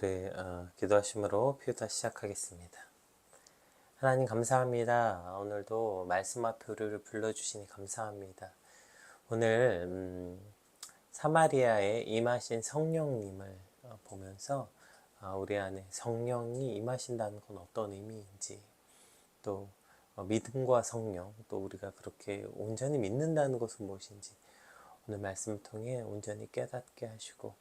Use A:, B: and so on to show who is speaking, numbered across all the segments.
A: 우리 기도하심으로 피우다 시작하겠습니다. 하나님 감사합니다. 오늘도 말씀 앞에 우리를 불러주시니 감사합니다. 오늘 사마리아에 임하신 성령님을 보면서 우리 안에 성령이 임하신다는 건 어떤 의미인지, 또 믿음과 성령, 또 우리가 그렇게 온전히 믿는다는 것은 무엇인지 오늘 말씀을 통해 온전히 깨닫게 하시고,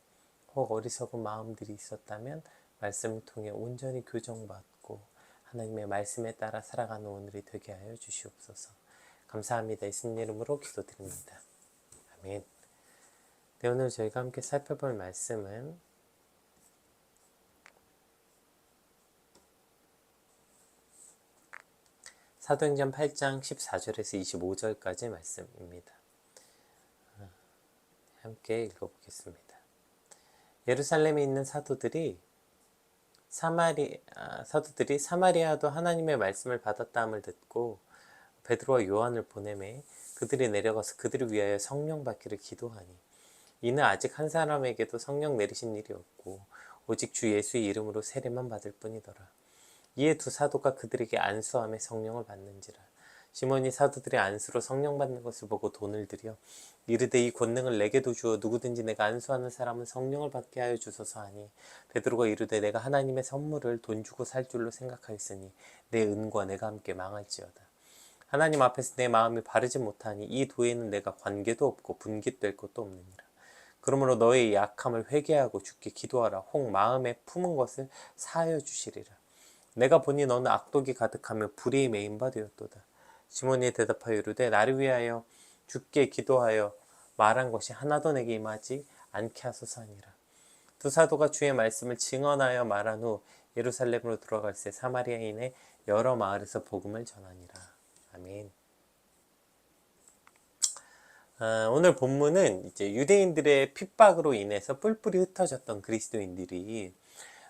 A: 혹 어리석은 마음들이 있었다면 말씀을 통해 온전히 교정받고 하나님의 말씀에 따라 살아가는 오늘이 되게 하여 주시옵소서. 감사합니다. 예수님 이름으로 기도드립니다. 아멘. 네, 오늘 저희가 함께 살펴볼 말씀은 사도행전 8장 14절에서 25절까지 말씀입니다. 함께 읽어보겠습니다. 예루살렘에 있는 사도들이 사마리아도 하나님의 말씀을 받았다함을 듣고 베드로와 요한을 보내매 그들이 내려가서 그들을 위하여 성령 받기를 기도하니, 이는 아직 한 사람에게도 성령 내리신 일이 없고 오직 주 예수의 이름으로 세례만 받을 뿐이더라. 이에 두 사도가 그들에게 안수하며 성령을 받는지라. 시몬이 사도들의 안수로 성령 받는 것을 보고 돈을 들여 이르되 이 권능을 내게도 주어 누구든지 내가 안수하는 사람은 성령을 받게 하여 주소서 하니, 베드로가 이르되 내가 하나님의 선물을 돈 주고 살 줄로 생각하였으니 내 은과 내가 함께 망할지어다. 하나님 앞에서 내 마음이 바르지 못하니 이 도에는 내가 관계도 없고 분깃될 것도 없느니라. 그러므로 너의 약함을 회개하고 주께 기도하라. 혹 마음에 품은 것을 사하여 주시리라. 내가 보니 너는 악독이 가득하며 불의에 매인 바 되었도다. 시몬이 대답하여 이르되 나를 위하여 주께 기도하여 말한 것이 하나도 내게 임하지 않게 하소서 하니라. 두 사도가 주의 말씀을 증언하여 말한 후 예루살렘으로 들어갈새 사마리아인의 여러 마을에서 복음을 전하니라. 아멘. 오늘 본문은 이제 유대인들의 핍박으로 인해서 뿔뿔이 흩어졌던 그리스도인들이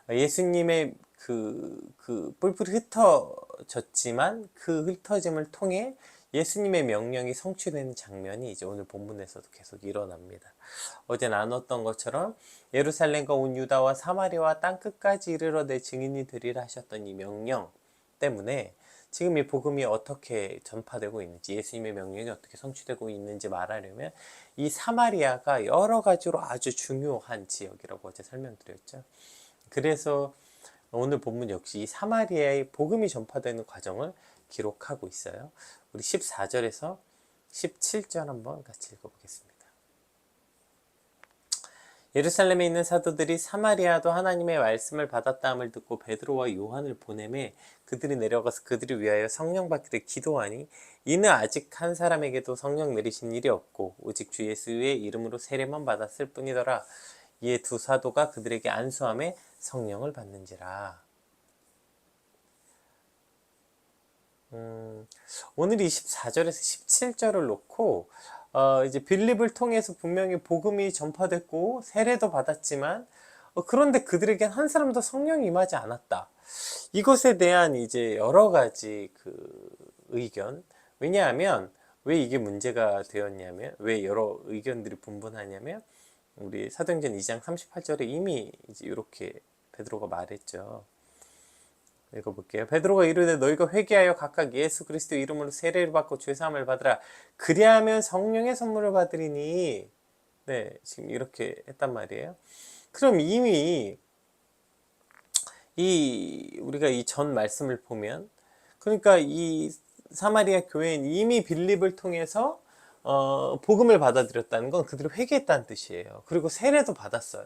A: 예수님의 그 뿔뿔이 흩어졌지만 그 흩어짐을 통해 예수님의 명령이 성취되는 장면이 이제 오늘 본문에서도 계속 일어납니다. 어제 나눴던 것처럼 예루살렘과 온 유다와 사마리아와 땅끝까지 이르러 내 증인이 되리라 하셨던 이 명령 때문에 지금 이 복음이 어떻게 전파되고 있는지, 예수님의 명령이 어떻게 성취되고 있는지 말하려면 이 사마리아가 여러 가지로 아주 중요한 지역이라고 어제 설명드렸죠. 그래서 오늘 본문 역시 이 사마리아의 복음이 전파되는 과정을 기록하고 있어요. 우리 14절에서 17절 한번 같이 읽어보겠습니다. 예루살렘에 있는 사도들이 사마리아도 하나님의 말씀을 받았다함을 듣고 베드로와 요한을 보내매 그들이 내려가서 그들을 위하여 성령 받기를 기도하니, 이는 아직 한 사람에게도 성령 내리신 일이 없고 오직 주 예수의 이름으로 세례만 받았을 뿐이더라. 이에 두 사도가 그들에게 안수하며 성령을 받는지라. 오늘 24절에서 17절을 놓고 이제 빌립을 통해서 분명히 복음이 전파됐고 세례도 받았지만 그런데 그들에겐 한 사람도 성령이 임하지 않았다. 이것에 대한 이제 여러 가지 그 의견. 왜냐하면 왜 이게 문제가 되었냐면, 왜 여러 의견들이 분분하냐면, 우리 사도행전 2장 38절에 이미 이제 이렇게 베드로가 말했죠. 읽어볼게요. 베드로가 이르되 너희가 회개하여 각각 예수 그리스도 이름으로 세례를 받고 죄사함을 받으라. 그리하면 성령의 선물을 받으리니. 네, 지금 이렇게 했단 말이에요. 그럼 이미 우리가 이 전 말씀을 보면, 그러니까 이 사마리아 교회는 이미 빌립을 통해서 복음을 받아들였다는 건 그들이 회개했다는 뜻이에요. 그리고 세례도 받았어요.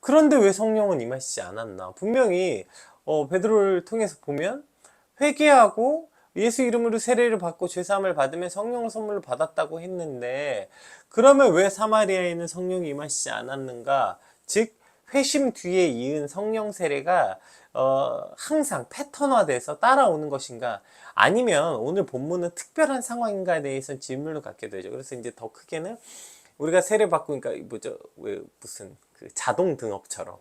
A: 그런데 왜 성령은 임하시지 않았나? 분명히 베드로를 통해서 보면 회개하고 예수 이름으로 세례를 받고 죄사함을 받으면 성령을 선물로 받았다고 했는데, 그러면 왜 사마리아에는 성령이 임하시지 않았는가? 즉 회심 뒤에 이은 성령 세례가 항상 패턴화돼서 따라오는 것인가? 아니면 오늘 본문은 특별한 상황인가에 대해서 질문을 갖게 되죠. 그래서 이제 더 크게는 우리가 세례 받고, 그러니까 뭐죠? 왜 무슨 그 자동 등업처럼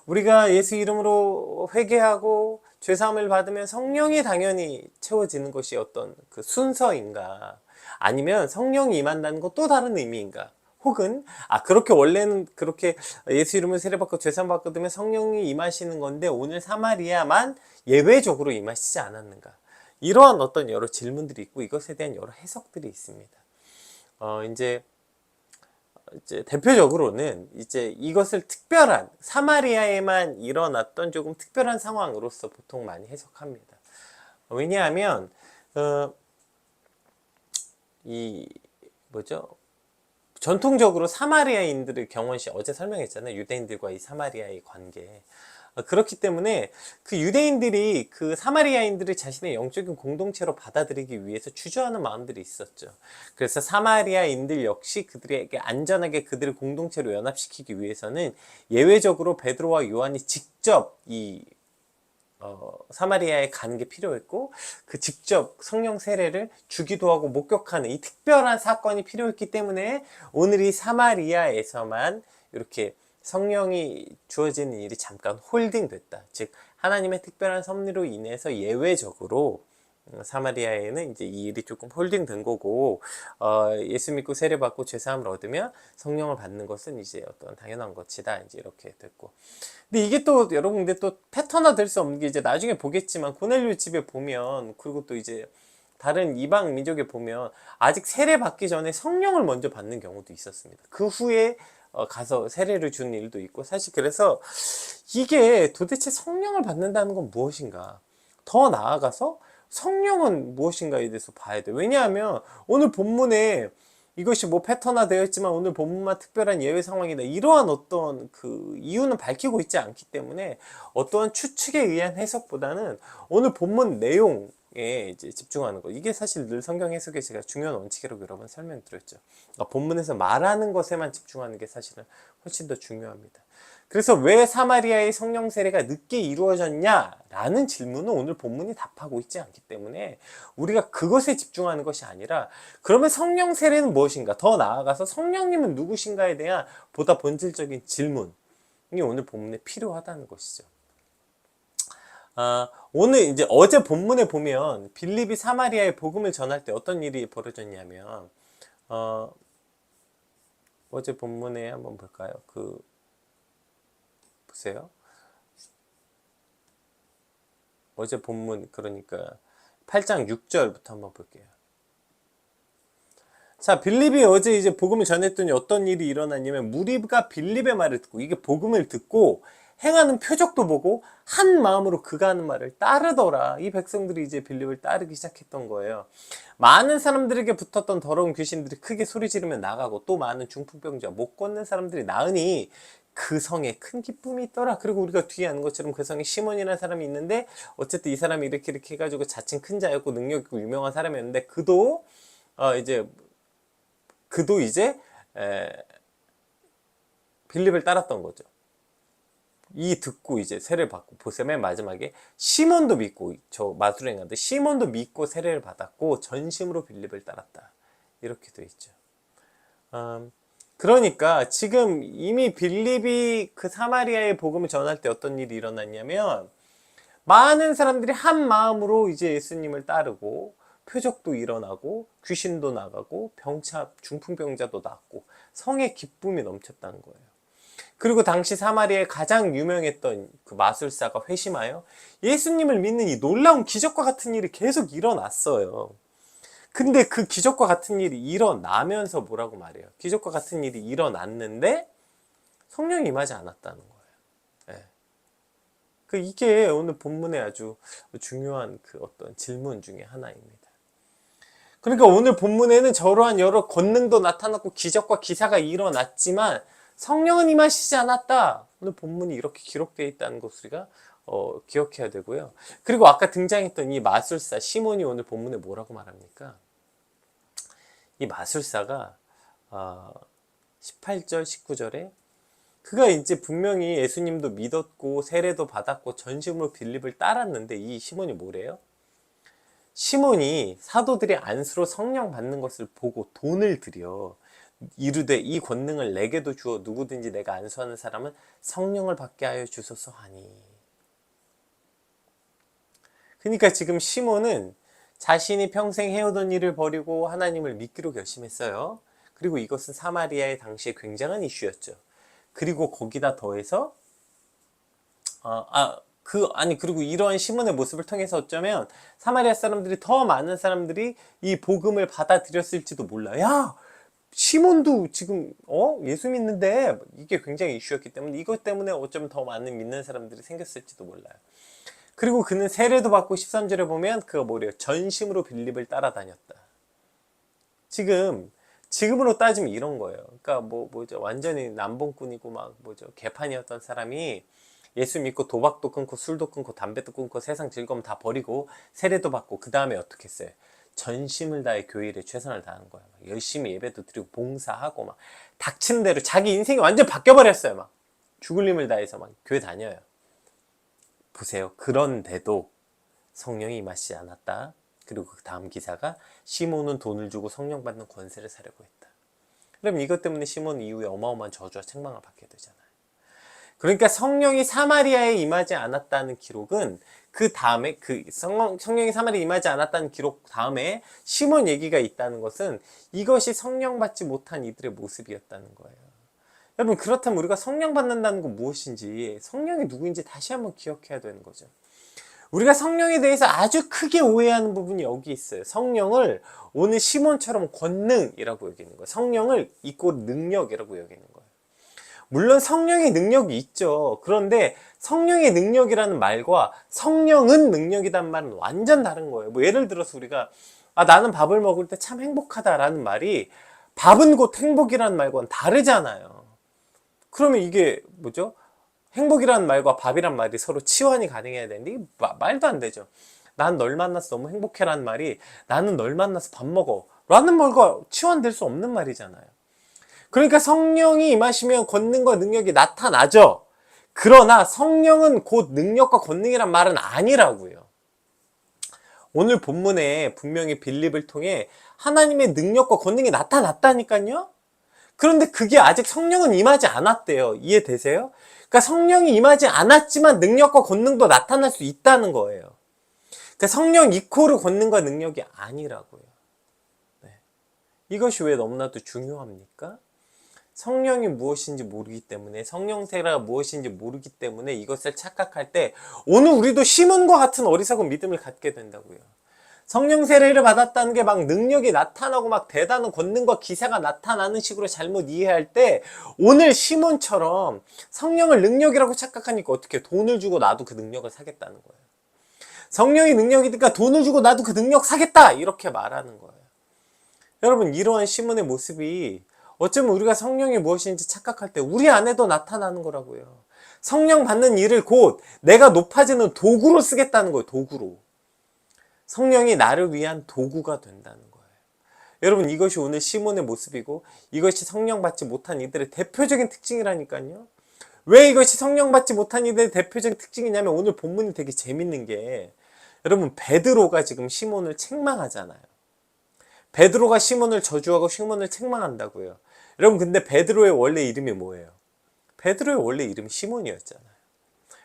A: 우리가 예수 이름으로 회개하고 죄사함을 받으면 성령이 당연히 채워지는 것이 어떤 그 순서인가? 아니면 성령이 임한다는 것 또 다른 의미인가? 혹은 그렇게 원래는 그렇게 예수 이름을 세례받고 죄사함 받으면 성령이 임하시는 건데 오늘 사마리아만 예외적으로 임하시지 않았는가? 이러한 어떤 여러 질문들이 있고 이것에 대한 여러 해석들이 있습니다. 이제 대표적으로는 이제 이것을 특별한 사마리아에만 일어났던 조금 특별한 상황으로서 보통 많이 해석합니다. 왜냐하면 이 뭐죠? 전통적으로 사마리아인들의 경원시 어제 설명했잖아요. 유대인들과 이 사마리아의 관계. 그렇기 때문에 그 유대인들이 그 사마리아인들을 자신의 영적인 공동체로 받아들이기 위해서 주저하는 마음들이 있었죠. 그래서 사마리아인들 역시 그들에게 안전하게 그들의 공동체로 연합시키기 위해서는 예외적으로 베드로와 요한이 직접 이 사마리아에 가는 게 필요했고 그 직접 성령 세례를 주기도 하고 목격하는 이 특별한 사건이 필요했기 때문에 오늘 이 사마리아에서만 이렇게 성령이 주어지는 일이 잠깐 홀딩됐다. 즉 하나님의 특별한 섭리로 인해서 예외적으로 사마리아에는 이제 이 일이 조금 홀딩된 거고 예수 믿고 세례받고 죄사함을 얻으면 성령을 받는 것은 이제 어떤 당연한 것이다. 이제 이렇게 됐고. 근데 이게 또 여러분 근데 또 패턴화 될 수 없는 게 이제 나중에 보겠지만 고넬료 집에 보면 그리고 또 이제 다른 이방 민족에 보면 아직 세례 받기 전에 성령을 먼저 받는 경우도 있었습니다. 그 후에 가서 세례를 주는 일도 있고 사실 그래서 이게 도대체 성령을 받는다는 건 무엇인가? 더 나아가서 성령은 무엇인가에 대해서 봐야 돼요. 왜냐하면 오늘 본문에 이것이 뭐 패턴화 되어 있지만 오늘 본문만 특별한 예외 상황이다. 이러한 어떤 그 이유는 밝히고 있지 않기 때문에 어떠한 추측에 의한 해석보다는 오늘 본문 내용에 이제 집중하는 거. 이게 사실 늘 성경 해석의 제가 중요한 원칙이라고 여러 번 설명드렸죠. 본문에서 말하는 것에만 집중하는 게 사실은 훨씬 더 중요합니다. 그래서 왜 사마리아의 성령 세례가 늦게 이루어졌냐라는 질문은 오늘 본문이 답하고 있지 않기 때문에 우리가 그것에 집중하는 것이 아니라 그러면 성령 세례는 무엇인가? 더 나아가서 성령님은 누구신가에 대한 보다 본질적인 질문이 오늘 본문에 필요하다는 것이죠. 오늘 이제 어제 본문에 보면 빌립이 사마리아에 복음을 전할 때 어떤 일이 벌어졌냐면 어제 본문에 한번 볼까요? 보세요. 어제 본문 그러니까 8장 6절부터 한번 볼게요. 자, 빌립이 어제 이제 복음을 전했더니 어떤 일이 일어났냐면 무리가 빌립의 말을 듣고 이게 복음을 듣고 행하는 표적도 보고 한 마음으로 그가 하는 말을 따르더라. 이 백성들이 이제 빌립을 따르기 시작했던 거예요. 많은 사람들에게 붙었던 더러운 귀신들이 크게 소리 지르며 나가고 또 많은 중풍병자 못 걷는 사람들이 나으니 그 성에 큰 기쁨이 있더라. 그리고 우리가 뒤에 아는 것처럼 그 성에 시몬이라는 사람이 있는데 어쨌든 이 사람이 이렇게 해가지고 자칭 큰 자였고 능력 있고 유명한 사람이었는데 그도 이제 빌립을 따랐던 거죠. 이 듣고 이제 세례를 받고 보세요. 맨 마지막에 시몬도 믿고 저 마술행 가는데 시몬도 믿고 세례를 받았고 전심으로 빌립을 따랐다. 이렇게 돼 있죠. 그러니까 지금 이미 빌립이 그 사마리아의 복음을 전할 때 어떤 일이 일어났냐면 많은 사람들이 한 마음으로 이제 예수님을 따르고 표적도 일어나고 귀신도 나가고 중풍병자도 낫고 성의 기쁨이 넘쳤다는 거예요. 그리고 당시 사마리아에 가장 유명했던 그 마술사가 회심하여 예수님을 믿는 이 놀라운 기적과 같은 일이 계속 일어났어요. 근데 그 기적과 같은 일이 일어나면서 뭐라고 말해요? 기적과 같은 일이 일어났는데 성령이 임하지 않았다는 거예요. 네. 이게 오늘 본문의 아주 중요한 그 어떤 질문 중에 하나입니다. 그러니까 오늘 본문에는 저러한 여러 권능도 나타났고 기적과 기사가 일어났지만 성령은 임하시지 않았다. 오늘 본문이 이렇게 기록되어 있다는 것을 우리가 기억해야 되고요. 그리고 아까 등장했던 이 마술사 시몬이 오늘 본문에 뭐라고 말합니까? 이 마술사가 18절 19절에 그가 이제 분명히 예수님도 믿었고 세례도 받았고 전심으로 빌립을 따랐는데 이 시몬이 뭐래요? 시몬이 사도들의 안수로 성령 받는 것을 보고 돈을 들여 이르되 이 권능을 내게도 주어 누구든지 내가 안수하는 사람은 성령을 받게 하여 주소서 하니. 그러니까 지금 시몬은 자신이 평생 해오던 일을 버리고 하나님을 믿기로 결심했어요. 그리고 이것은 사마리아의 당시에 굉장한 이슈였죠. 그리고 거기다 더해서 그리고 이러한 시몬의 모습을 통해서 어쩌면 사마리아 사람들이 더 많은 사람들이 이 복음을 받아들였을지도 몰라. 야, 시몬도 지금 예수 믿는데, 이게 굉장히 이슈였기 때문에 이것 때문에 어쩌면 더 많은 믿는 사람들이 생겼을지도 몰라요. 그리고 그는 세례도 받고 13절에 보면 그가 뭐래요? 전심으로 빌립을 따라다녔다. 지금으로 따지면 이런 거예요. 그러니까 뭐죠? 완전히 남봉꾼이고 개판이었던 사람이 예수 믿고 도박도 끊고 술도 끊고 담배도 끊고 세상 즐거움 다 버리고 세례도 받고 그 다음에 어떻게 했어요? 전심을 다해 교회 일에 최선을 다하는 거야. 열심히 예배도 드리고 봉사하고 막 닥치는 대로 자기 인생이 완전 바뀌어버렸어요. 막 죽을 힘을 다해서 막 교회 다녀요. 보세요. 그런데도 성령이 임하시지 않았다. 그리고 그 다음 기사가 시몬은 돈을 주고 성령 받는 권세를 사려고 했다. 그럼 이것 때문에 시몬 이후에 어마어마한 저주와 책망을 받게 되잖아요. 그러니까 성령이 사마리아에 임하지 않았다는 기록은 그 다음에 성령이 사마리아에 임하지 않았다는 기록 다음에 시몬 얘기가 있다는 것은 이것이 성령 받지 못한 이들의 모습이었다는 거예요. 여러분, 그렇다면 우리가 성령 받는다는 건 무엇인지, 성령이 누구인지 다시 한번 기억해야 되는 거죠. 우리가 성령에 대해서 아주 크게 오해하는 부분이 여기 있어요. 성령을 오늘 시몬처럼 권능이라고 여기는 거예요. 성령을 이꼬 능력이라고 여기는 거예요. 물론 성령의 능력이 있죠. 그런데 성령의 능력이라는 말과 성령은 능력이란 말은 완전 다른 거예요. 예를 들어서 우리가 나는 밥을 먹을 때 참 행복하다라는 말이 밥은 곧 행복이라는 말과는 다르잖아요. 그러면 이게 뭐죠? 행복이라는 말과 밥이란 말이 서로 치환이 가능해야 되는데 이게 말도 안 되죠. 난 널 만나서 너무 행복해라는 말이 나는 널 만나서 밥 먹어 라는 말과 치환될 수 없는 말이잖아요. 그러니까 성령이 임하시면 권능과 능력이 나타나죠. 그러나 성령은 곧 능력과 권능이란 말은 아니라고요. 오늘 본문에 분명히 빌립을 통해 하나님의 능력과 권능이 나타났다니까요. 그런데 그게 아직 성령은 임하지 않았대요. 이해되세요? 그러니까 성령이 임하지 않았지만 능력과 권능도 나타날 수 있다는 거예요. 그러니까 성령 이코르 권능과 능력이 아니라고요. 네. 이것이 왜 너무나도 중요합니까? 성령이 무엇인지 모르기 때문에, 성령세가 무엇인지 모르기 때문에 이것을 착각할 때 오늘 우리도 시몬과 같은 어리석은 믿음을 갖게 된다고요. 성령 세례를 받았다는 게 막 능력이 나타나고 막 대단한 권능과 기사가 나타나는 식으로 잘못 이해할 때 오늘 시몬처럼 성령을 능력이라고 착각하니까 어떻게 돈을 주고 나도 그 능력을 사겠다는 거예요. 성령이 능력이니까 돈을 주고 나도 그 능력 사겠다 이렇게 말하는 거예요. 여러분, 이러한 시몬의 모습이 어쩌면 우리가 성령이 무엇인지 착각할 때 우리 안에도 나타나는 거라고요. 성령 받는 일을 곧 내가 높아지는 도구로 쓰겠다는 거예요. 도구로. 성령이 나를 위한 도구가 된다는 거예요. 여러분, 이것이 오늘 시몬의 모습이고 이것이 성령 받지 못한 이들의 대표적인 특징이라니까요. 왜 이것이 성령 받지 못한 이들의 대표적인 특징이냐면 오늘 본문이 되게 재밌는 게 여러분, 베드로가 지금 시몬을 책망하잖아요. 베드로가 시몬을 저주하고 시몬을 책망한다고요. 여러분, 근데 베드로의 원래 이름이 뭐예요? 베드로의 원래 이름이 시몬이었잖아요.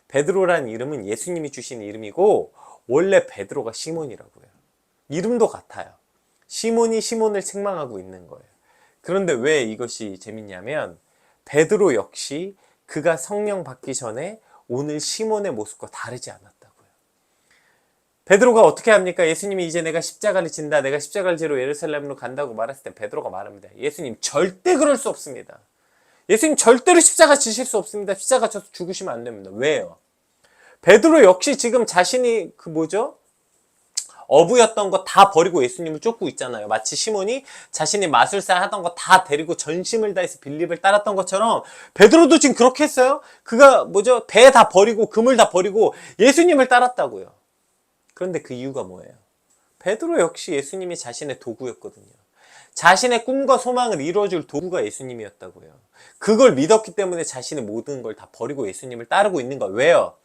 A: 베드로라는 이름은 예수님이 주신 이름이고 원래 베드로가 시몬이라고요. 이름도 같아요. 시몬이 시몬을 책망하고 있는 거예요. 그런데 왜 이것이 재밌냐면 베드로 역시 그가 성령 받기 전에 오늘 시몬의 모습과 다르지 않았다고요. 베드로가 어떻게 합니까? 예수님이 이제 내가 십자가를 진다, 내가 십자가를 지러 예루살렘으로 간다고 말했을 때 베드로가 말합니다. 예수님 절대 그럴 수 없습니다. 예수님 절대로 십자가 지실 수 없습니다. 십자가 져서 죽으시면 안 됩니다. 왜요? 베드로 역시 지금 자신이 어부였던 거 다 버리고 예수님을 쫓고 있잖아요. 마치 시몬이 자신이 마술사 하던 거 다 데리고 전심을 다해서 빌립을 따랐던 것처럼 베드로도 지금 그렇게 했어요. 그가 배 다 버리고 금을 다 버리고 예수님을 따랐다고요. 그런데 그 이유가 뭐예요? 베드로 역시 예수님이 자신의 도구였거든요. 자신의 꿈과 소망을 이루어줄 도구가 예수님이었다고요. 그걸 믿었기 때문에 자신의 모든 걸 다 버리고 예수님을 따르고 있는 거예요. 왜요?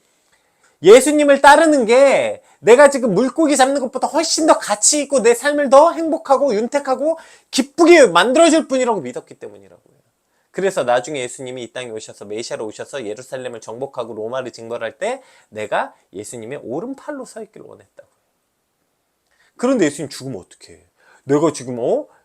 A: 예수님을 따르는 게 내가 지금 물고기 잡는 것보다 훨씬 더 가치 있고 내 삶을 더 행복하고 윤택하고 기쁘게 만들어줄 뿐이라고 믿었기 때문이라고요. 그래서 나중에 예수님이 이 땅에 오셔서 메시아로 오셔서 예루살렘을 정복하고 로마를 징벌할 때 내가 예수님의 오른팔로 서 있기를 원했다고요. 그런데 예수님 죽으면 어떡해? 내가 지금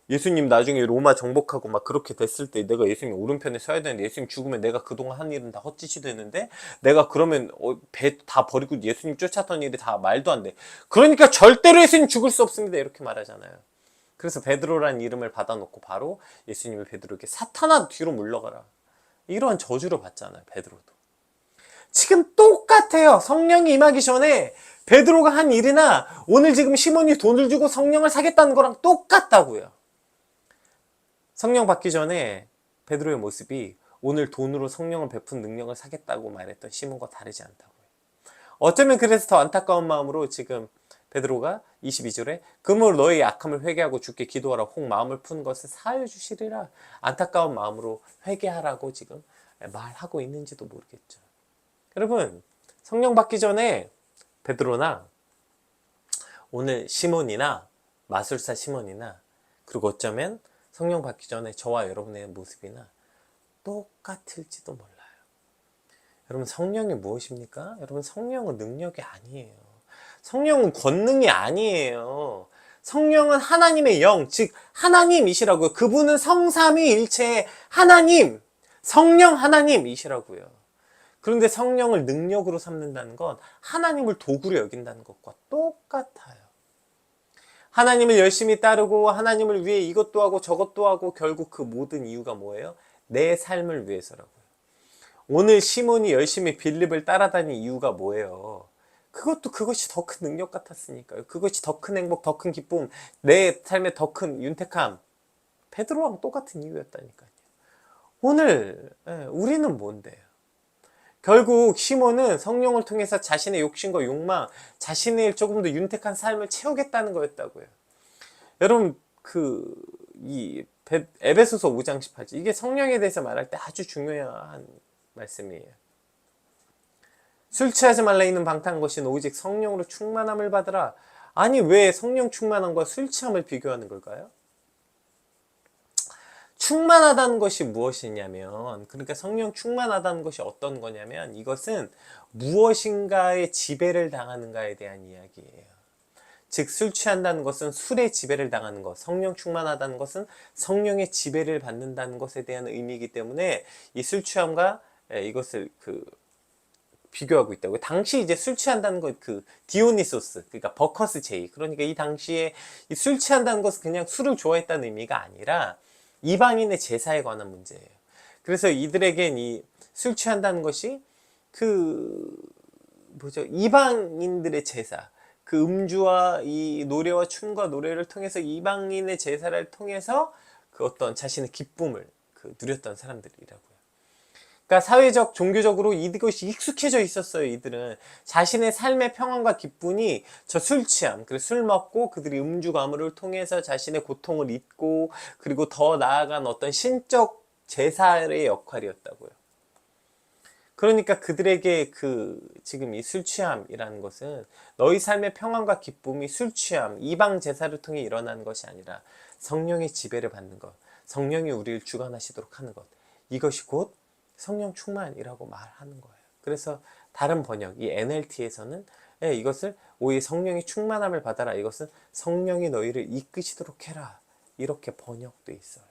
A: 예수님 나중에 로마 정복하고 막 그렇게 됐을 때 내가 예수님 오른편에 서야 되는데 예수님 죽으면 내가 그동안 한 일은 다 헛짓이 되는데 내가 그러면 배 다 버리고 예수님 쫓았던 일이 다 말도 안 돼. 그러니까 절대로 예수님 죽을 수 없습니다. 이렇게 말하잖아요. 그래서 베드로라는 이름을 받아놓고 바로 예수님이 베드로에게 사탄아 뒤로 물러가라. 이런 저주를 받잖아요. 베드로도. 지금 똑같아요. 성령이 임하기 전에 베드로가 한 일이나 오늘 지금 시몬이 돈을 주고 성령을 사겠다는 거랑 똑같다고요. 성령 받기 전에 베드로의 모습이 오늘 돈으로 성령을 베푼 능력을 사겠다고 말했던 시몬과 다르지 않다고요. 어쩌면 그래서 더 안타까운 마음으로 지금 베드로가 22절에 그러므로 너의 약함을 회개하고 주께 기도하라 혹 마음을 푼 것을 사하여 주시리라 안타까운 마음으로 회개하라고 지금 말하고 있는지도 모르겠죠. 여러분 성령 받기 전에 베드로나 오늘 시몬이나 마술사 시몬이나 그리고 어쩌면 성령 받기 전에 저와 여러분의 모습이나 똑같을지도 몰라요. 여러분 성령이 무엇입니까? 여러분 성령은 능력이 아니에요. 성령은 권능이 아니에요. 성령은 하나님의 영, 즉 하나님이시라고요. 그분은 성삼위일체의 하나님, 성령 하나님이시라고요. 그런데 성령을 능력으로 삼는다는 건 하나님을 도구로 여긴다는 것과 똑같아요. 하나님을 열심히 따르고 하나님을 위해 이것도 하고 저것도 하고 결국 그 모든 이유가 뭐예요? 내 삶을 위해서라고요. 오늘 시몬이 열심히 빌립을 따라다닌 이유가 뭐예요? 그것이 더 큰 능력 같았으니까요. 그것이 더 큰 행복, 더 큰 기쁨, 내 삶에 더 큰 윤택함. 베드로랑 똑같은 이유였다니까요. 오늘 우리는 뭔데요? 결국 시몬은 성령을 통해서 자신의 욕심과 욕망, 자신의 조금 더 윤택한 삶을 채우겠다는 거였다고요. 여러분 이 에베소서 5장 18절 이게 성령에 대해서 말할 때 아주 중요한 말씀이에요. 술 취하지 말라 있는 방탕한 것이 오직 성령으로 충만함을 받으라. 아니 왜 성령 충만함과 술 취함을 비교하는 걸까요? 충만하다는 것이 무엇이냐면 그러니까 성령 충만하다는 것이 어떤 거냐면 이것은 무엇인가의 지배를 당하는가에 대한 이야기예요. 즉 술 취한다는 것은 술의 지배를 당하는 것, 성령 충만하다는 것은 성령의 지배를 받는다는 것에 대한 의미이기 때문에 이 술 취함과 이것을 비교하고 있다고요. 당시 이제 술 취한다는 것 디오니소스 그러니까 버커스 제이 그러니까 이 당시에 이 술 취한다는 것은 그냥 술을 좋아했다는 의미가 아니라 이방인의 제사에 관한 문제예요. 그래서 이들에겐 이 술 취한다는 것이 이방인들의 제사, 그 음주와 이 노래와 춤과 노래를 통해서 이방인의 제사를 통해서 그 어떤 자신의 기쁨을 누렸던 사람들이라고요. 그러니까 사회적, 종교적으로 이것이 익숙해져 있었어요. 이들은 자신의 삶의 평안과 기쁨이 저 술 취함, 그래서 술 먹고 그들이 음주 가물을 통해서 자신의 고통을 잊고 그리고 더 나아간 어떤 신적 제사의 역할이었다고요. 그러니까 그들에게 지금 이 술 취함이라는 것은 너희 삶의 평안과 기쁨이 술 취함, 이방 제사를 통해 일어나는 것이 아니라 성령의 지배를 받는 것, 성령이 우리를 주관하시도록 하는 것, 이것이 곧 성령 충만이라고 말하는 거예요. 그래서 다른 번역, 이 NLT에서는 이것을 오히려 성령의 충만함을 받아라. 이것은 성령이 너희를 이끄시도록 해라. 이렇게 번역돼 있어요.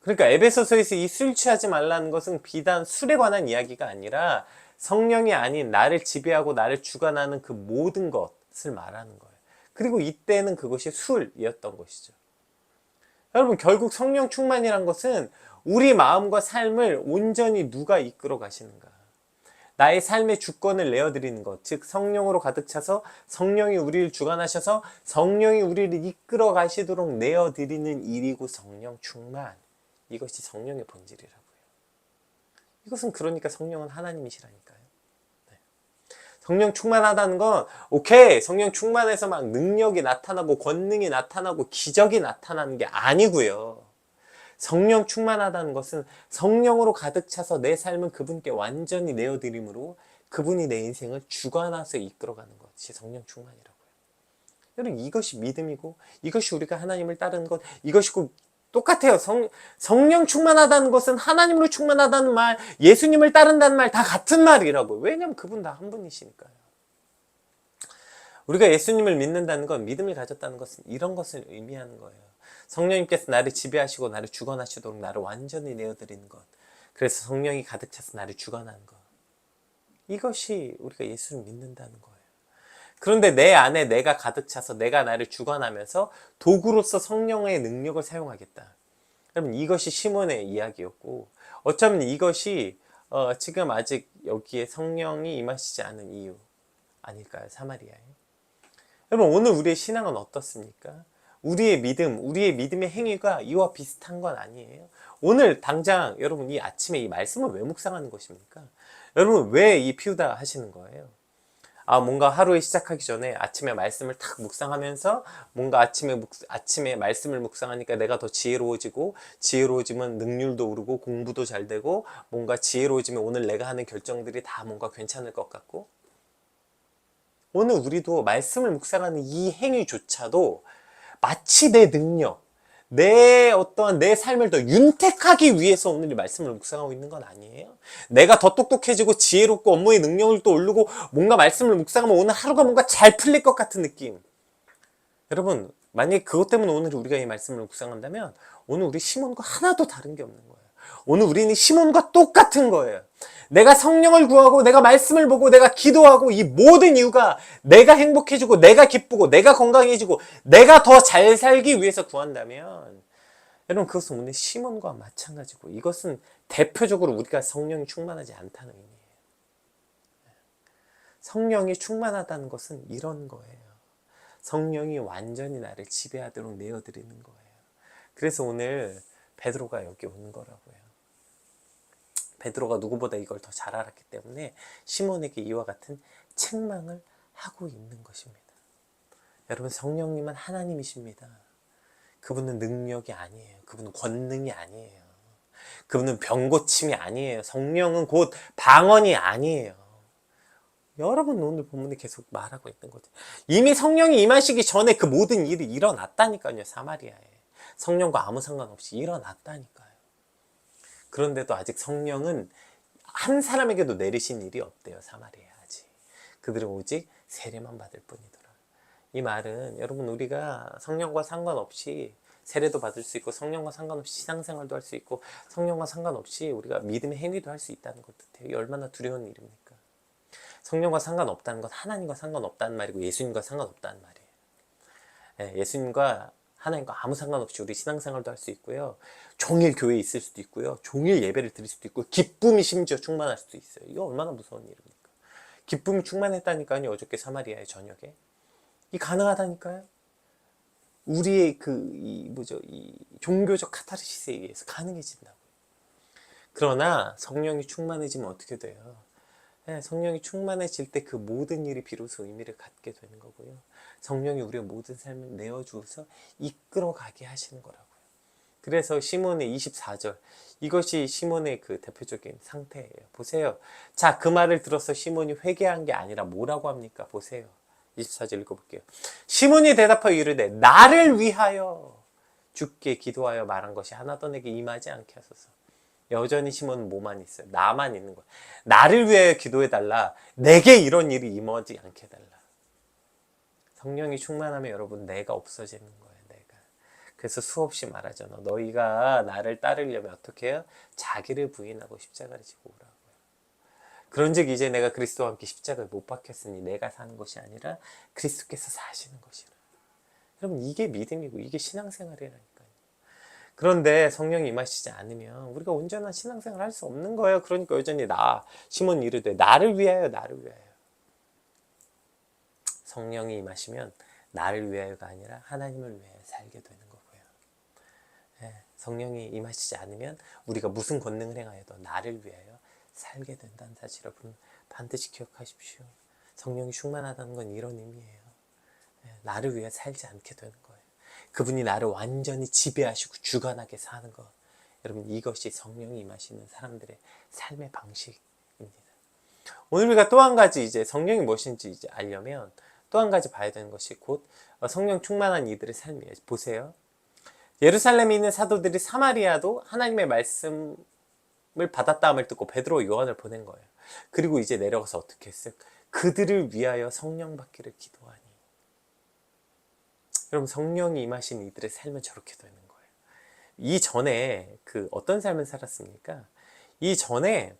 A: 그러니까 에베소서에서 이 술 취하지 말라는 것은 비단 술에 관한 이야기가 아니라 성령이 아닌 나를 지배하고 나를 주관하는 그 모든 것을 말하는 거예요. 그리고 이때는 그것이 술이었던 것이죠. 여러분 결국 성령 충만이란 것은 우리 마음과 삶을 온전히 누가 이끌어 가시는가, 나의 삶의 주권을 내어드리는 것, 즉 성령으로 가득 차서 성령이 우리를 주관하셔서 성령이 우리를 이끌어 가시도록 내어드리는 일이고 성령 충만, 이것이 성령의 본질이라고요. 이것은 그러니까 성령은 하나님이시라니까요. 네. 성령 충만하다는 건 오케이 성령 충만해서 막 능력이 나타나고 권능이 나타나고 기적이 나타나는 게 아니고요. 성령 충만하다는 것은 성령으로 가득 차서 내 삶은 그분께 완전히 내어드림으로 그분이 내 인생을 주관하서 이끌어가는 것이 성령 충만이라고요. 여러분 이것이 믿음이고 이것이 우리가 하나님을 따르는 것, 이것이 똑같아요. 성령 충만하다는 것은 하나님으로 충만하다는 말, 예수님을 따른다는 말 다 같은 말이라고요. 왜냐하면 그분 다 한 분이시니까요. 우리가 예수님을 믿는다는 건, 믿음을 가졌다는 것은 이런 것을 의미하는 거예요. 성령님께서 나를 지배하시고 나를 주관하시도록 나를 완전히 내어드리는 것. 그래서 성령이 가득 차서 나를 주관하는 것. 이것이 우리가 예수를 믿는다는 거예요. 그런데 내 안에 내가 가득 차서 내가 나를 주관하면서 도구로서 성령의 능력을 사용하겠다. 여러분, 이것이 시몬의 이야기였고, 어쩌면 이것이 지금 아직 여기에 성령이 임하시지 않은 이유 아닐까요? 사마리아에. 여러분, 오늘 우리의 신앙은 어떻습니까? 우리의 믿음, 우리의 믿음의 행위가 이와 비슷한 건 아니에요. 오늘 당장 여러분 이 아침에 이 말씀을 왜 묵상하는 것입니까? 여러분 왜 이 피우다 하시는 거예요? 뭔가 하루에 시작하기 전에 아침에 말씀을 탁 묵상하면서 뭔가 아침에 말씀을 묵상하니까 내가 더 지혜로워지고, 지혜로워지면 능률도 오르고 공부도 잘 되고, 뭔가 지혜로워지면 오늘 내가 하는 결정들이 다 뭔가 괜찮을 것 같고, 오늘 우리도 말씀을 묵상하는 이 행위조차도 마치 내 능력, 내 어떠한 내 삶을 더 윤택하기 위해서 오늘 이 말씀을 묵상하고 있는 건 아니에요. 내가 더 똑똑해지고 지혜롭고 업무의 능력을 또 오르고 뭔가 말씀을 묵상하면 오늘 하루가 뭔가 잘 풀릴 것 같은 느낌. 여러분, 만약에 그것 때문에 오늘 우리가 이 말씀을 묵상한다면 오늘 우리 시몬과 하나도 다른 게 없는 거예요. 오늘 우리는 시몬과 똑같은 거예요. 내가 성령을 구하고 내가 말씀을 보고 내가 기도하고 이 모든 이유가 내가 행복해지고 내가 기쁘고 내가 건강해지고 내가 더 잘 살기 위해서 구한다면, 여러분, 그것은 오늘 시몬과 마찬가지고, 이것은 대표적으로 우리가 성령이 충만하지 않다는 의미예요. 성령이 충만하다는 것은 이런 거예요. 성령이 완전히 나를 지배하도록 내어드리는 거예요. 그래서 오늘 베드로가 여기 오는 거라고요. 베드로가 누구보다 이걸 더 잘 알았기 때문에 시몬에게 이와 같은 책망을 하고 있는 것입니다. 여러분, 성령님은 하나님이십니다. 그분은 능력이 아니에요. 그분은 권능이 아니에요. 그분은 병고침이 아니에요. 성령은 곧 방언이 아니에요. 여러분, 오늘 본문에 계속 말하고 있는 거죠. 이미 성령이 임하시기 전에 그 모든 일이 일어났다니까요. 사마리아에. 성령과 아무 상관없이 일어났다니까요. 그런데도 아직 성령은 한 사람에게도 내리신 일이 없대요. 사마리아에 아직. 그들은 오직 세례만 받을 뿐이더라. 이 말은 여러분, 우리가 성령과 상관없이 세례도 받을 수 있고, 성령과 상관없이 신앙생활도 할 수 있고, 성령과 상관없이 우리가 믿음의 행위도 할 수 있다는 것 같아요. 얼마나 두려운 일입니까? 성령과 상관없다는 건 하나님과 상관없다는 말이고 예수님과 상관없다는 말이에요. 예수님과 하나님과 아무 상관없이 우리 신앙생활도 할 수 있고요. 종일 교회에 있을 수도 있고요. 종일 예배를 드릴 수도 있고, 기쁨이 심지어 충만할 수도 있어요. 이거 얼마나 무서운 일입니까? 기쁨이 충만했다니까요. 어저께 사마리아의 저녁에. 이 가능하다니까요. 우리의 이 종교적 카타르시스에 의해서 가능해진다고요. 그러나 성령이 충만해지면 어떻게 돼요? 성령이 충만해질 때 그 모든 일이 비로소 의미를 갖게 되는 거고요. 성령이 우리의 모든 삶을 내어주어서 이끌어가게 하시는 거라고요. 그래서 시몬의 24절, 이것이 시몬의 그 대표적인 상태예요. 보세요. 자, 그 말을 들어서 시몬이 회개한 게 아니라 뭐라고 합니까? 보세요. 24절 읽어볼게요. 시몬이 대답하여 이르되 나를 위하여 주께 기도하여 말한 것이 하나도 내게 임하지 않게 하소서. 여전히 시몬은 뭐만 있어요? 나만 있는 거야. 나를 위하여 기도해달라. 내게 이런 일이 임하지 않게 해달라. 성령이 충만하면 여러분, 내가 없어지는 거예요. 내가. 그래서 수없이 말하잖아. 너희가 나를 따르려면 어떻게 해요? 자기를 부인하고 십자가를 지고 오라고요. 그런즉 이제 내가 그리스도와 함께 십자가에 못 박혔으니 내가 사는 것이 아니라 그리스도께서 사시는 것이라. 여러분, 이게 믿음이고 이게 신앙생활이라니까요. 그런데 성령이 임하시지 않으면 우리가 온전한 신앙생활을 할 수 없는 거예요. 그러니까 여전히 시몬이 이르되 나를 위하여, 나를 위하여. 성령이 임하시면 나를 위하여가 아니라 하나님을 위하여 살게 되는 거고요. 성령이 임하시지 않으면 우리가 무슨 권능을 행하여도 나를 위하여 살게 된다는 사실, 여러분 반드시 기억하십시오. 성령이 충만하다는 건 이런 의미예요. 나를 위해 살지 않게 되는 거예요. 그분이 나를 완전히 지배하시고 주관하게 사는 것. 여러분, 이것이 성령이 임하시는 사람들의 삶의 방식입니다. 오늘 우리가 또 한 가지 이제 성령이 무엇인지 이제 알려면 또 한 가지 봐야 되는 것이 곧 성령 충만한 이들의 삶이에요. 보세요. 예루살렘에 있는 사도들이 사마리아도 하나님의 말씀을 받았다함을 듣고 베드로 요한을 보낸 거예요. 그리고 이제 내려가서 어떻게 했어요? 그들을 위하여 성령 받기를 기도하니. 여러분 성령이 임하신 이들의 삶은 저렇게 되는 거예요. 이전에 그 어떤 삶을 살았습니까? 이전에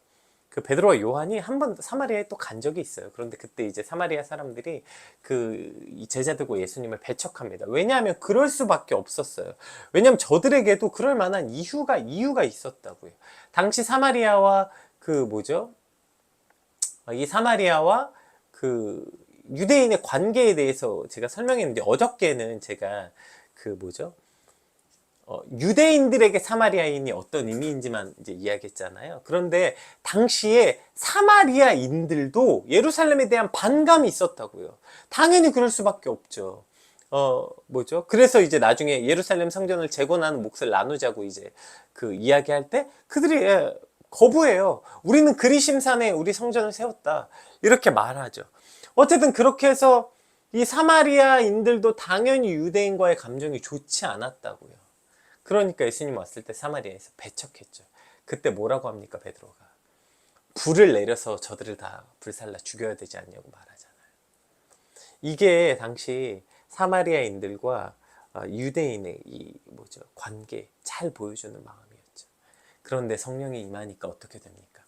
A: 그 베드로와 요한이 한 번 사마리아에 또 간 적이 있어요. 그런데 그때 이제 사마리아 사람들이 그 제자들과 예수님을 배척합니다. 왜냐하면 그럴 수밖에 없었어요. 왜냐하면 저들에게도 그럴 만한 이유가 있었다고요. 당시 사마리아와 그 뭐죠? 이 사마리아와 그 유대인의 관계에 대해서 제가 설명했는데, 어저께는 제가 그 뭐죠? 유대인들에게 사마리아인이 어떤 의미인지만 이제 이야기했잖아요. 그런데 당시에 사마리아인들도 예루살렘에 대한 반감이 있었다고요. 당연히 그럴 수밖에 없죠. 뭐죠? 그래서 이제 나중에 예루살렘 성전을 재건하는 몫을 나누자고 이제 그 이야기할 때 그들이 거부해요. 우리는 그리심산에 우리 성전을 세웠다. 이렇게 말하죠. 어쨌든 그렇게 해서 이 사마리아인들도 당연히 유대인과의 감정이 좋지 않았다고요. 그러니까 예수님 왔을 때 사마리아에서 배척했죠. 그때 뭐라고 합니까, 베드로가? 불을 내려서 저들을 다 불살라 죽여야 되지 않냐고 말하잖아요. 이게 당시 사마리아인들과 유대인의 이 뭐죠? 관계 잘 보여주는 마음이었죠. 그런데 성령이 임하니까 어떻게 됩니까?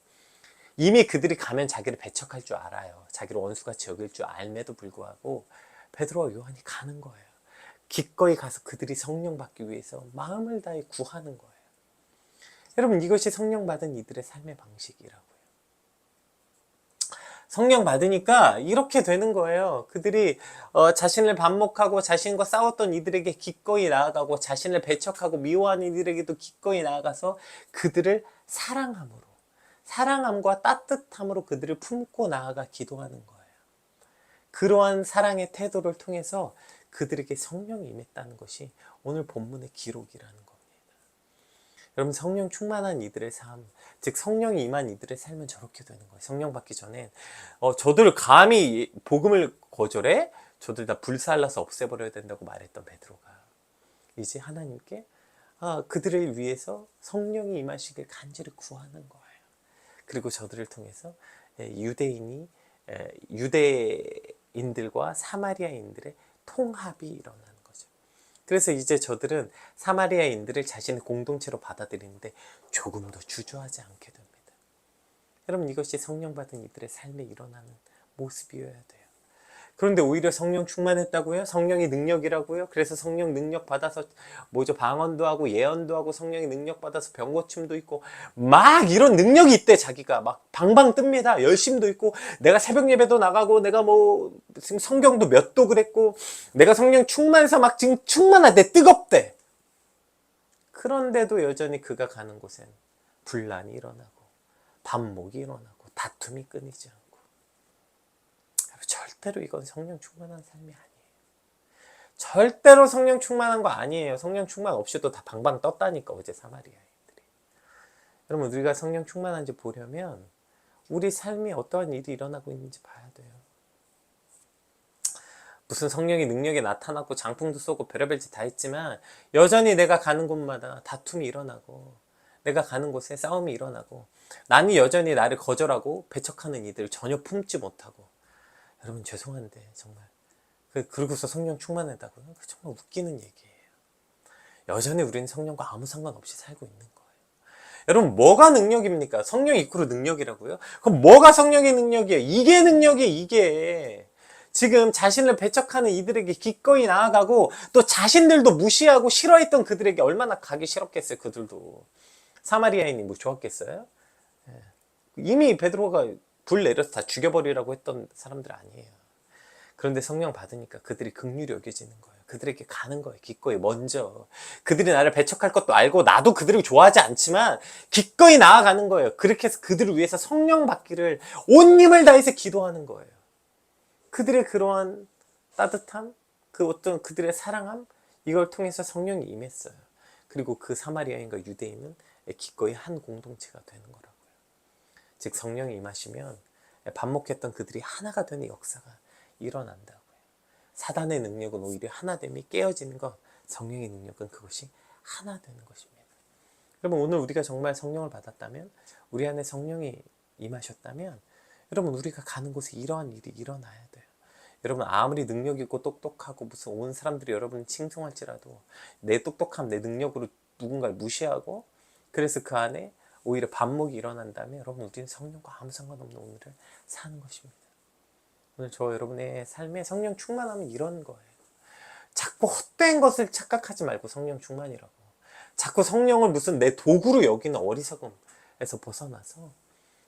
A: 이미 그들이 가면 자기를 배척할 줄 알아요. 자기를 원수같이 여길 줄 알매도 불구하고 베드로와 요한이 가는 거예요. 기꺼이 가서 그들이 성령 받기 위해서 마음을 다해 구하는 거예요. 여러분, 이것이 성령 받은 이들의 삶의 방식이라고요. 성령 받으니까 이렇게 되는 거예요. 그들이 자신을 반목하고 자신과 싸웠던 이들에게 기꺼이 나아가고, 자신을 배척하고 미워하는 이들에게도 기꺼이 나아가서 그들을 사랑함과 따뜻함으로 그들을 품고 나아가 기도하는 거예요. 그러한 사랑의 태도를 통해서 그들에게 성령이 임했다는 것이 오늘 본문의 기록이라는 겁니다. 여러분, 성령 충만한 이들의 삶, 즉 성령이 임한 이들의 삶은 저렇게 되는 거예요. 성령 받기 전에 저들 감히 복음을 거절해? 저들 다 불살라서 없애버려야 된다고 말했던 베드로가 이제 하나님께 그들을 위해서 성령이 임하시길 간절히 구하는 거예요. 그리고 저들을 통해서 유대인들과 사마리아인들의 통합이 일어나는 거죠. 그래서 이제 저들은 사마리아인들을 자신의 공동체로 받아들이는데 조금도 주저하지 않게 됩니다. 여러분, 이것이 성령 받은 이들의 삶에 일어나는 모습이어야 돼요. 그런데 오히려 성령 충만했다고요? 성령의 능력이라고요? 그래서 성령 능력 받아서 뭐죠? 방언도 하고 예언도 하고 성령의 능력 받아서 병 고침도 있고 막 이런 능력이 있대. 자기가 막 방방 뜹니다. 열심도 있고 내가 새벽 예배도 나가고 내가 뭐 지금 성경도 몇 도 그랬고 내가 성령 충만해서 막 지금 충만하대. 뜨겁대. 그런데도 여전히 그가 가는 곳엔 분란이 일어나고 반목이 일어나고 다툼이 끊이지 않고, 절대로 이건 성령 충만한 삶이 아니에요. 절대로 성령 충만한 거 아니에요. 성령 충만 없이도 다 방방 떴다니까, 어제 사마리아인들이. 여러분, 우리가 성령 충만한지 보려면 우리 삶에 어떠한 일이 일어나고 있는지 봐야 돼요. 무슨 성령의 능력이 나타났고 장풍도 쏘고 별의별 짓 다 했지만 여전히 내가 가는 곳마다 다툼이 일어나고 내가 가는 곳에 싸움이 일어나고 나는 여전히 나를 거절하고 배척하는 이들 전혀 품지 못하고, 여러분 죄송한데 정말 그러고서 성령 충만하다고요? 정말 웃기는 얘기예요. 여전히 우리는 성령과 아무 상관없이 살고 있는 거예요. 여러분, 뭐가 능력입니까? 성령 이꾸로 능력이라고요? 그럼 뭐가 성령의 능력이에요? 이게 능력이에요. 이게 지금 자신을 배척하는 이들에게 기꺼이 나아가고 또 자신들도 무시하고 싫어했던 그들에게 얼마나 가기 싫었겠어요. 그들도 사마리아인이 뭐 좋았겠어요? 이미 베드로가 불 내려서 다 죽여버리라고 했던 사람들 아니에요. 그런데 성령 받으니까 그들이 긍휼히 여겨지는 거예요. 그들에게 가는 거예요. 기꺼이 먼저. 그들이 나를 배척할 것도 알고 나도 그들을 좋아하지 않지만 기꺼이 나아가는 거예요. 그렇게 해서 그들을 위해서 성령 받기를 온 힘을 다해서 기도하는 거예요. 그들의 그러한 따뜻함, 그 어떤 그들의 사랑함, 이걸 통해서 성령이 임했어요. 그리고 그 사마리아인과 유대인은 기꺼이 한 공동체가 되는 거라고요. 즉 성령이 임하시면 반목했던 그들이 하나가 되는 역사가 일어난다고요. 사단의 능력은 오히려 하나됨이 깨어지는 것, 성령의 능력은 그것이 하나 되는 것입니다. 여러분, 오늘 우리가 정말 성령을 받았다면, 우리 안에 성령이 임하셨다면, 여러분 우리가 가는 곳에 이러한 일이 일어나야 돼요. 여러분 아무리 능력 있고 똑똑하고 무슨 온 사람들이 여러분을 칭송할지라도 내 똑똑함, 내 능력으로 누군가를 무시하고 그래서 그 안에 오히려 반목이 일어난다면 여러분 우리는 성령과 아무 상관없는 오늘을 사는 것입니다. 오늘 저 여러분의 삶에 성령 충만하면 이런 거예요. 자꾸 헛된 것을 착각하지 말고 성령 충만이라고. 자꾸 성령을 무슨 내 도구로 여기는 어리석음에서 벗어나서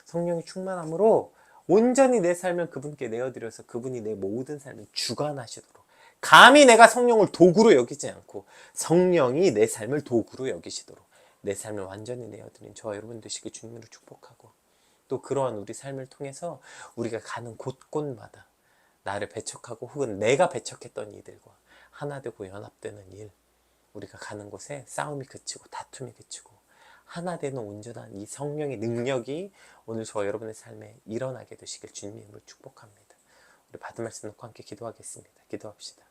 A: 성령이 충만함으로 온전히 내 삶을 그분께 내어드려서 그분이 내 모든 삶을 주관하시도록, 감히 내가 성령을 도구로 여기지 않고 성령이 내 삶을 도구로 여기시도록 내 삶을 완전히 내어드린 저와 여러분 되시길 주님으로 축복하고, 또 그러한 우리 삶을 통해서 우리가 가는 곳곳마다 나를 배척하고 혹은 내가 배척했던 이들과 하나 되고 연합되는 일, 우리가 가는 곳에 싸움이 그치고 다툼이 그치고 하나 되는 온전한 이 성령의 능력이 오늘 저와 여러분의 삶에 일어나게 되시길 주님의 이름으로 축복합니다. 우리 받은 말씀 놓고 함께 기도하겠습니다. 기도합시다.